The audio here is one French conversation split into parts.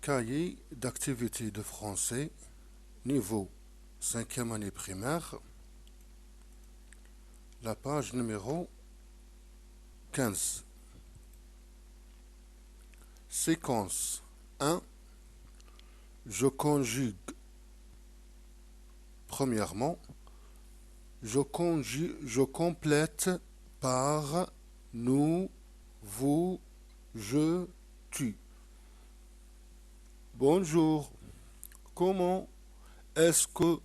cahier d'activité de français, niveau 5e année primaire, la page numéro 15. Séquence 1. Je conjugue. Premièrement, je complète par nous, vous, je, tu. Bonjour, comment est-ce que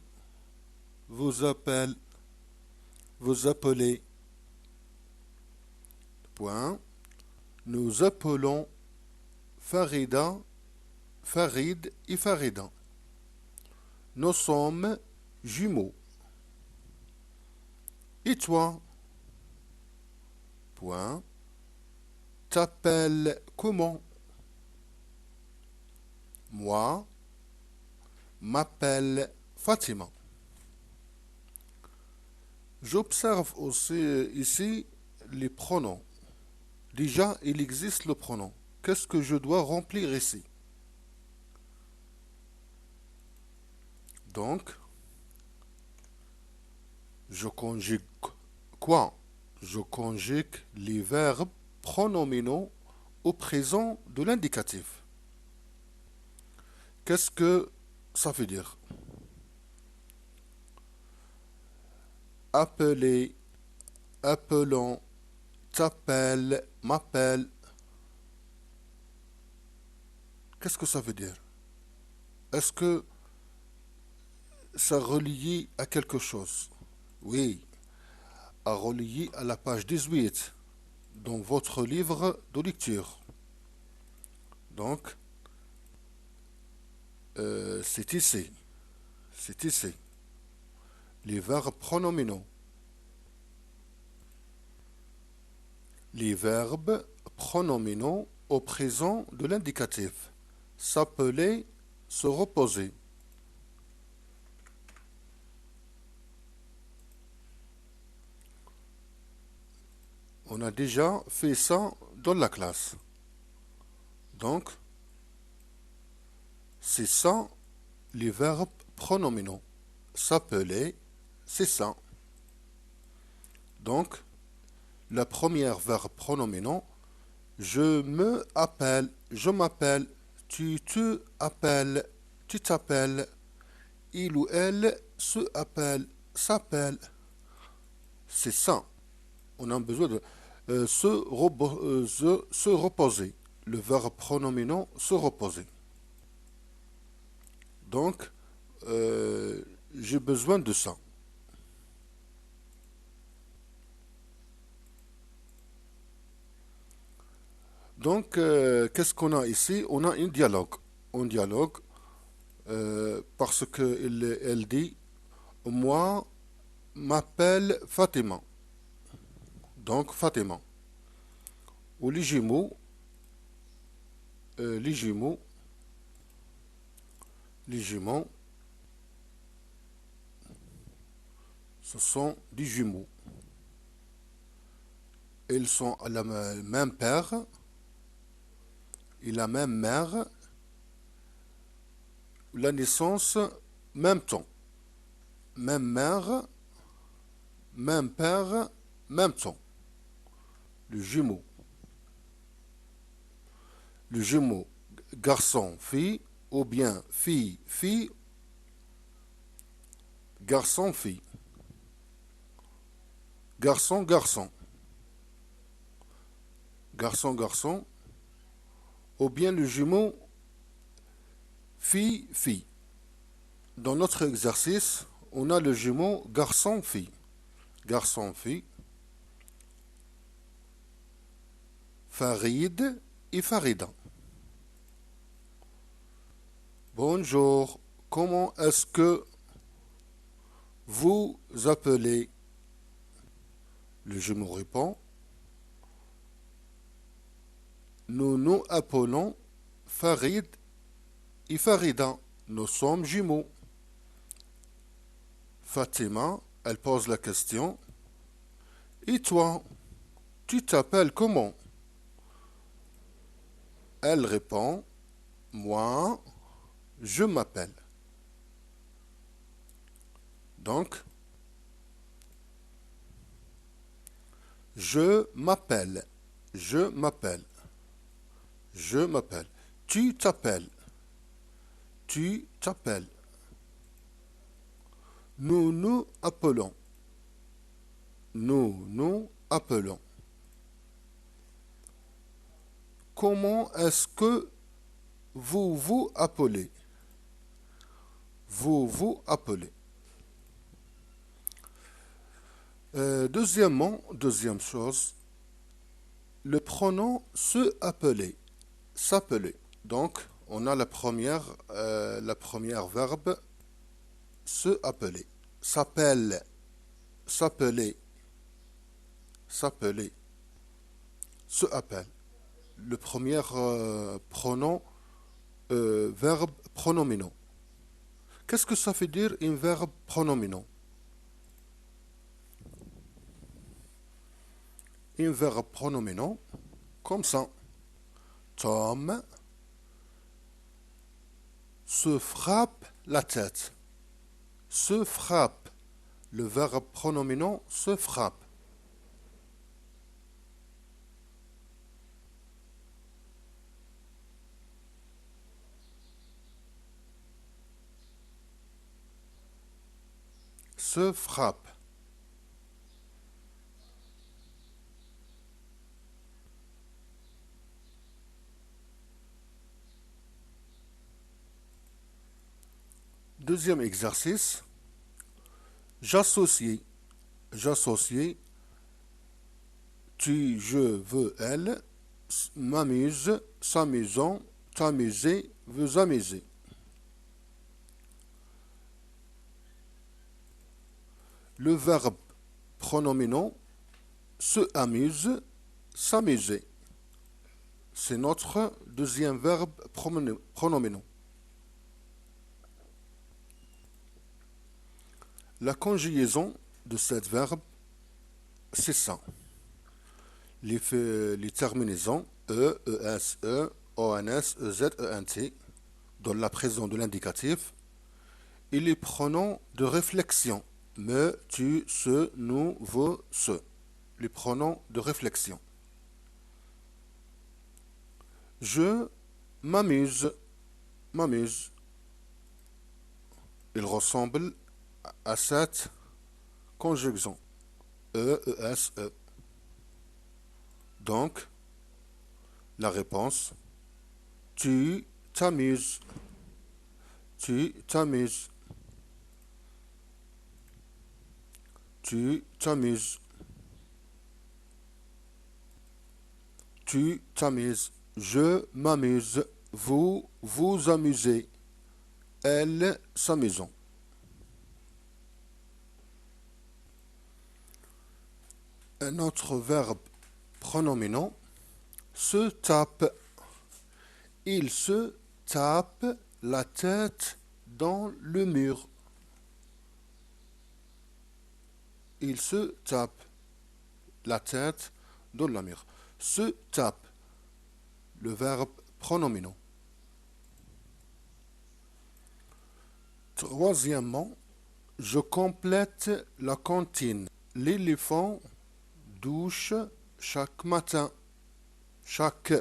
vous appelez? Point. Nous appelons Farida, Farid et Farida. Nous sommes jumeaux. Et toi? Point. T'appelles comment? Moi, m'appelle Fatima. J'observe aussi ici les pronoms. Déjà, il existe le pronom. Qu'est-ce que je dois remplir ici? Donc, je conjugue quoi? Je conjugue les verbes pronominaux au présent de l'indicatif. Qu'est-ce que ça veut dire? Appeler, appelons, t'appelle, m'appelle. Qu'est-ce que ça veut dire? Est-ce que ça relie à quelque chose? Oui, à relier à la page 18 dans votre livre de lecture. Donc, c'est ici. C'est ici. Les verbes pronominaux. Les verbes pronominaux au présent de l'indicatif. S'appeler, se reposer. On a déjà fait ça dans la classe. Donc, c'est ça les verbes pronominaux. S'appeler, c'est ça. Donc, la première verbe pronominaux, je me appelle, je m'appelle, tu te appelles, tu t'appelles, il ou elle se appelle, s'appelle. C'est ça. On a besoin de se reposer. Le verbe pronominaux se reposer. Donc, j'ai besoin de ça. Donc, qu'est-ce qu'on a ici? On a un dialogue. Un dialogue parce qu'elle dit, moi, m'appelle Fatima. Donc, Fatima. Ou les jumeaux, les jumeaux, les jumeaux, ce sont des jumeaux. Ils sont à la même père et la même mère, la naissance, même temps. Même mère, même père, même temps. Le jumeau. Le jumeau garçon-fille ou bien fille-fille, garçon-fille. Garçon-garçon. Garçon-garçon ou bien le jumeau fille-fille. Dans notre exercice, on a le jumeau garçon-fille. Garçon-fille. Farid et Farida. Bonjour, comment est-ce que vous appelez? Le jumeau répond, nous nous appelons Farid et Farida. Nous sommes jumeaux. Fatima, elle pose la question, et toi, tu t'appelles comment? Elle répond, moi, je m'appelle. Donc, je m'appelle, je m'appelle, je m'appelle. Tu t'appelles, tu t'appelles. Nous nous appelons, nous nous appelons. Comment est-ce que vous vous appelez? Vous vous appelez. Deuxième chose, le pronom se appeler, s'appeler. Donc, on a la première verbe se appeler, s'appelle, s'appeler, s'appeler, se appelle. Le premier pronom, verbe pronominal. Qu'est-ce que ça veut dire un verbe pronominal? Un verbe pronominal, comme ça. Tom se frappe la tête. Se frappe. Le verbe pronominal se frappe. Se frappe. Deuxième exercice. J'associe. J'associe. Tu, je, veux, elle. M'amuse, s'amusant, t'amuser, vous amuser. Le verbe pronominal se amuse, s'amuser. C'est notre deuxième verbe pronominal. La conjugaison de cet verbe, c'est ça. Les terminaisons E, ES, E, ONS, EZ, ENT, dans la présence de l'indicatif, et les pronoms de réflexion, me, tu, ce, nous, vous, ce. Les pronoms de réflexion. Je m'amuse, m'amuse. Il ressemble à cette conjugaison. E, ES, E. Donc, la réponse, tu t'amuses, tu t'amuses, tu t'amuses, tu t'amuses, je m'amuse, vous vous amusez, elles s'amusent. Un autre verbe pronominal, se tape. Il se tape la tête dans le mur. Il se tape la tête dans le mur. Se tape, le verbe pronominal. Troisièmement, je complète la cantine. L'éléphant douche chaque matin. Chaque.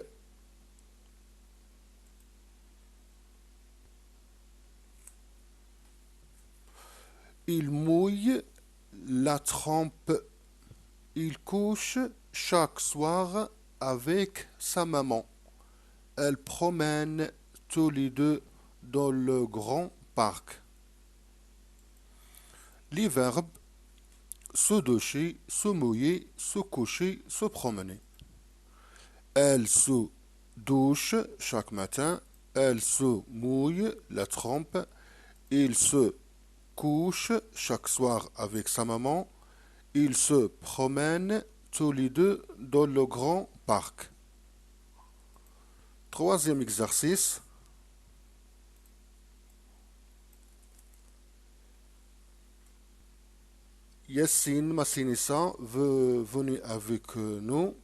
Il mouille la trempe. Il couche chaque soir avec sa maman. Elles promènent tous les deux dans le grand parc. Les verbes se doucher, se mouiller, se coucher, se promener. Elle se douche chaque matin. Elle se mouille la trempe. Il se couche chaque soir avec sa maman. Ils se promènent tous les deux dans le grand parc. Troisième exercice. Yassine Massinissa veut venir avec nous.